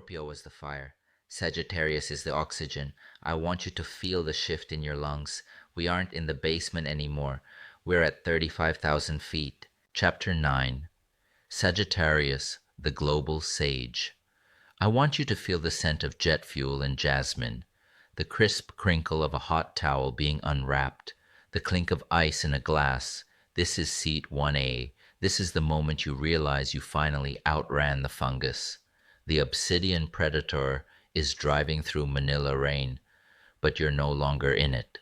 Scorpio is the fire. Sagittarius is the oxygen. I want you to feel the shift in your lungs. We aren't in the basement anymore. We're at 35,000 feet. Chapter 9. Sagittarius, the Global Sage. I want you to feel the scent of jet fuel and jasmine, the crisp crinkle of a hot towel being unwrapped, the clink of ice in a glass. This is seat 1A. This is the moment you realize you finally outran the fungus. The obsidian predator is driving through Manila rain, but you're no longer in it.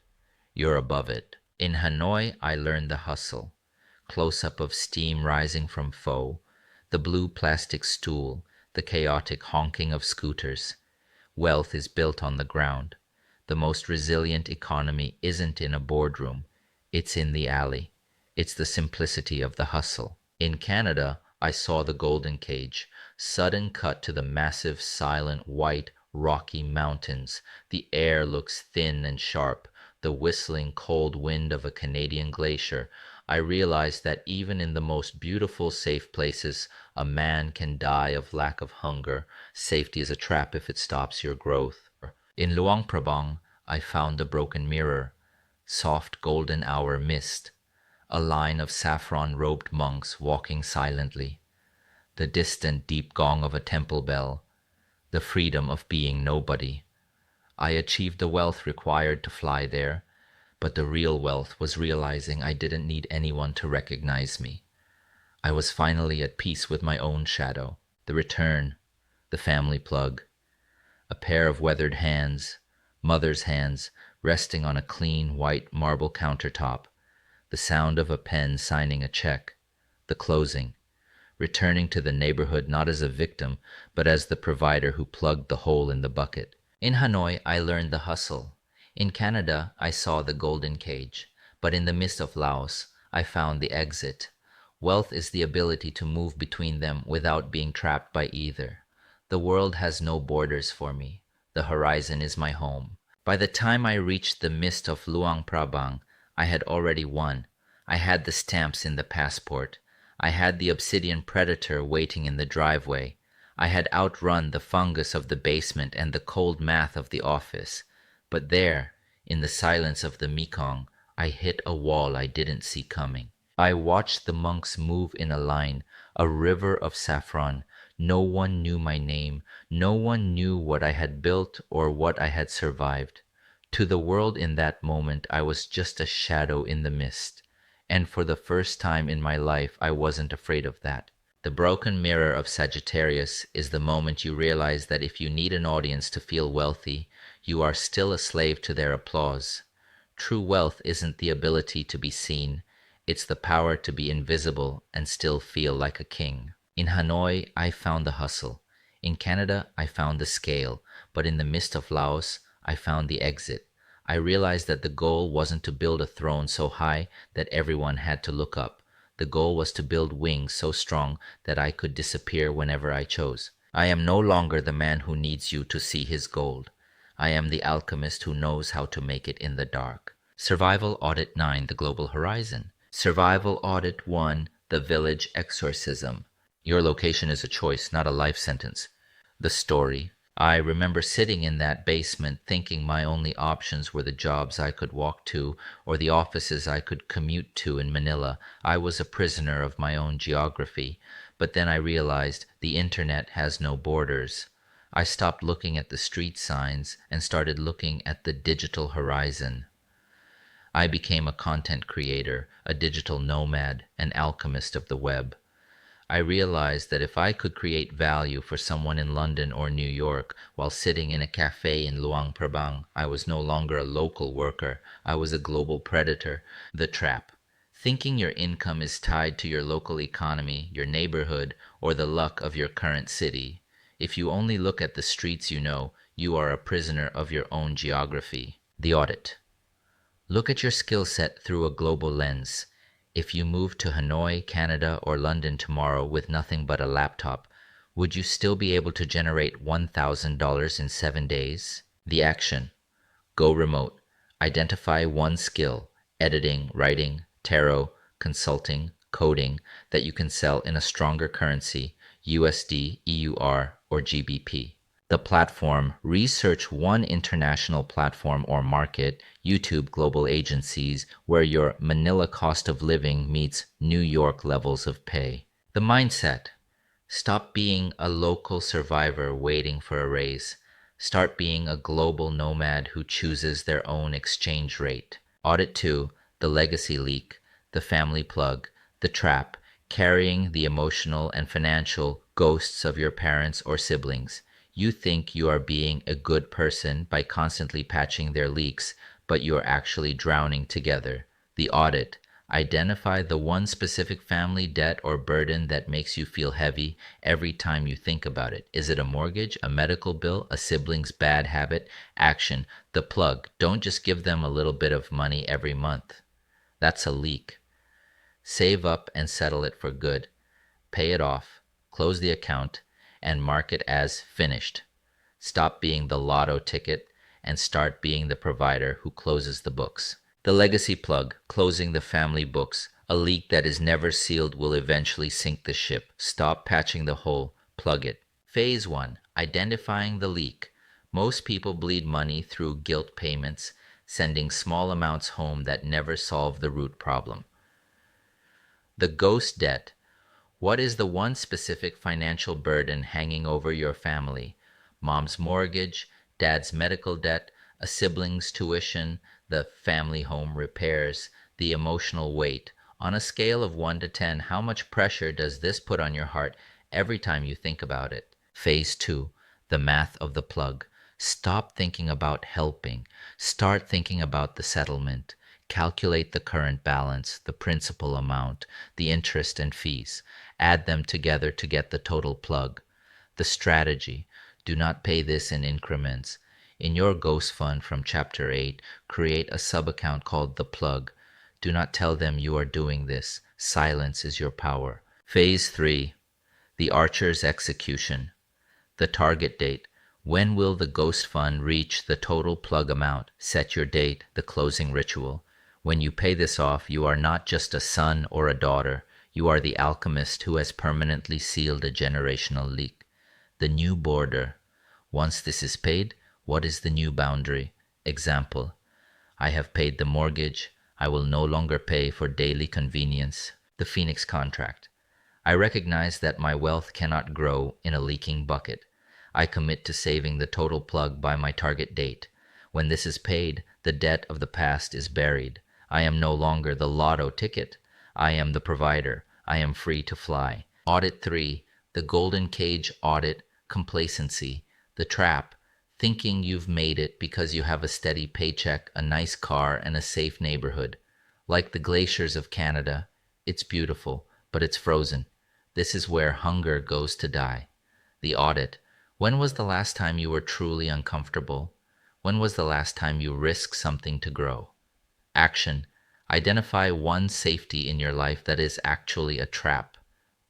You're above it. In Hanoi, I learned the hustle. Close-up of steam rising from Pho, the blue plastic stool, the chaotic honking of scooters. Wealth is built on the ground. The most resilient economy isn't in a boardroom. It's in the alley. It's the simplicity of the hustle. In Canada, I saw the golden cage, sudden cut to the massive, silent, white, rocky mountains. The air looks thin and sharp, the whistling cold wind of a Canadian glacier. I realized that even in the most beautiful, safe places, a man can die of lack of hunger. Safety is a trap if it stops your growth. In Luang Prabang, I found a broken mirror, soft golden hour mist, a line of saffron-robed monks walking silently, the distant deep gong of a temple bell, the freedom of being nobody. I achieved the wealth required to fly there, but the real wealth was realizing I didn't need anyone to recognize me. I was finally at peace with my own shadow, the return, the family plug, a pair of weathered hands, mother's hands, resting on a clean white marble countertop, the sound of a pen signing a check, the closing, returning to the neighborhood not as a victim, but as the provider who plugged the hole in the bucket. In Hanoi, I learned the hustle. In Canada, I saw the golden cage, but in the midst of Laos, I found the exit. Wealth is the ability to move between them without being trapped by either. The world has no borders for me. The horizon is my home. By the time I reached the mist of Luang Prabang, I had already won. I had the stamps in the passport. I had the obsidian predator waiting in the driveway. I had outrun the fungus of the basement and the cold math of the office. But there, in the silence of the Mekong, I hit a wall I didn't see coming. I watched the monks move in a line, a river of saffron. No one knew my name. No one knew what I had built or what I had survived. To the world in that moment, I was just a shadow in the mist. And for the first time in my life, I wasn't afraid of that. The broken mirror of Sagittarius is the moment you realize that if you need an audience to feel wealthy, you are still a slave to their applause. True wealth isn't the ability to be seen. It's the power to be invisible and still feel like a king. In Hanoi, I found the hustle. In Canada, I found the scale. But in the midst of Laos, I found the exit. I realized that the goal wasn't to build a throne so high that everyone had to look up. The goal was to build wings so strong that I could disappear whenever I chose. I am no longer the man who needs you to see his gold. I am the alchemist who knows how to make it in the dark. Survival Audit 9, The Global Horizon. Survival Audit 1, The Village Exorcism. Your location is a choice, not a life sentence. The story. I remember sitting in that basement thinking my only options were the jobs I could walk to or the offices I could commute to in Manila. I was a prisoner of my own geography. But then I realized the internet has no borders. I stopped looking at the street signs and started looking at the digital horizon. I became a content creator, a digital nomad, an alchemist of the web. I realized that if I could create value for someone in London or New York while sitting in a cafe in Luang Prabang, I was no longer a local worker. I was a global predator. The trap. Thinking your income is tied to your local economy, your neighborhood, or the luck of your current city. If you only look at the streets you know, you are a prisoner of your own geography. The audit. Look at your skill set through a global lens. If you moved to Hanoi, Canada, or London tomorrow with nothing but a laptop, would you still be able to generate $1,000 in 7 days? The action. Go remote. Identify one skill, editing, writing, tarot, consulting, coding, that you can sell in a stronger currency, USD, EUR, or GBP. The platform, research one international platform or market, YouTube global agencies, where your Manila cost of living meets New York levels of pay. The mindset. Stop being a local survivor waiting for a raise. Start being a global nomad who chooses their own exchange rate. Audit 2, the legacy leak, the family plug, the trap, carrying the emotional and financial ghosts of your parents or siblings. You think you are being a good person by constantly patching their leaks, but you are actually drowning together. The audit. Identify the one specific family debt or burden that makes you feel heavy every time you think about it. Is it a mortgage, a medical bill, a sibling's bad habit? Action. The plug. Don't just give them a little bit of money every month. That's a leak. Save up and settle it for good. Pay it off, close the account, and mark it as finished. Stop being the lotto ticket and start being the provider who closes the books. The legacy plug, closing the family books. A leak that is never sealed will eventually sink the ship. Stop patching the hole, plug it. Phase 1, identifying the leak. Most people bleed money through guilt payments, sending small amounts home that never solve the root problem. The ghost debt. What is the one specific financial burden hanging over your family? Mom's mortgage, dad's medical debt, a sibling's tuition, the family home repairs, the emotional weight. On a scale of 1 to 10, how much pressure does this put on your heart every time you think about it? Phase 2, the math of the plug. Stop thinking about helping. Start thinking about the settlement. Calculate the current balance, the principal amount, the interest and fees. Add them together to get the total plug. The strategy. Do not pay this in increments. In your ghost fund from chapter 8, create a sub-account called the plug. Do not tell them you are doing this. Silence is your power. Phase 3, the archer's execution. The target date. When will the ghost fund reach the total plug amount? Set your date, the closing ritual. When you pay this off, you are not just a son or a daughter. You are the alchemist who has permanently sealed a generational leak. The new border. Once this is paid, what is the new boundary? Example. I have paid the mortgage. I will no longer pay for daily convenience. The Phoenix contract. I recognize that my wealth cannot grow in a leaking bucket. I commit to saving the total plug by my target date. When this is paid, the debt of the past is buried. I am no longer the lotto ticket. I am the provider. I am free to fly. Audit 3, the golden cage audit, complacency. The trap, thinking you've made it because you have a steady paycheck, a nice car, and a safe neighborhood. Like the glaciers of Canada, it's beautiful, but it's frozen. This is where hunger goes to die. The audit. When was the last time you were truly uncomfortable? When was the last time you risked something to grow? Action. Identify one safety in your life that is actually a trap.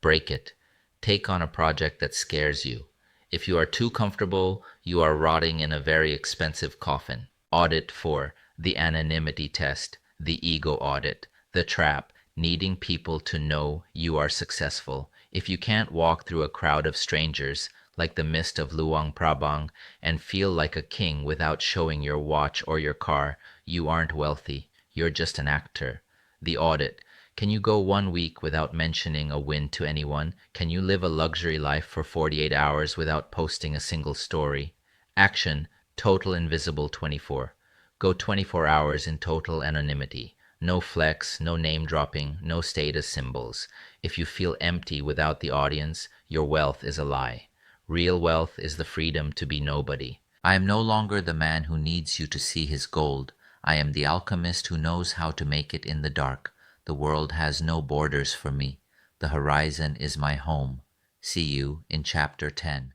Break it. Take on a project that scares you. If you are too comfortable, you are rotting in a very expensive coffin. Audit 4, the anonymity test, the ego audit, the trap, needing people to know you are successful. If you can't walk through a crowd of strangers, like the mist of Luang Prabang, and feel like a king without showing your watch or your car, you aren't wealthy. You're just an actor. The audit. Can you go 1 week without mentioning a win to anyone? Can you live a luxury life for 48 hours without posting a single story? Action. Total invisible 24. Go 24 hours in total anonymity. No flex, no name dropping, no status symbols. If you feel empty without the audience, your wealth is a lie. Real wealth is the freedom to be nobody. I am no longer the man who needs you to see his gold. I am the alchemist who knows how to make it in the dark. The world has no borders for me. The horizon is my home. See you in chapter 10.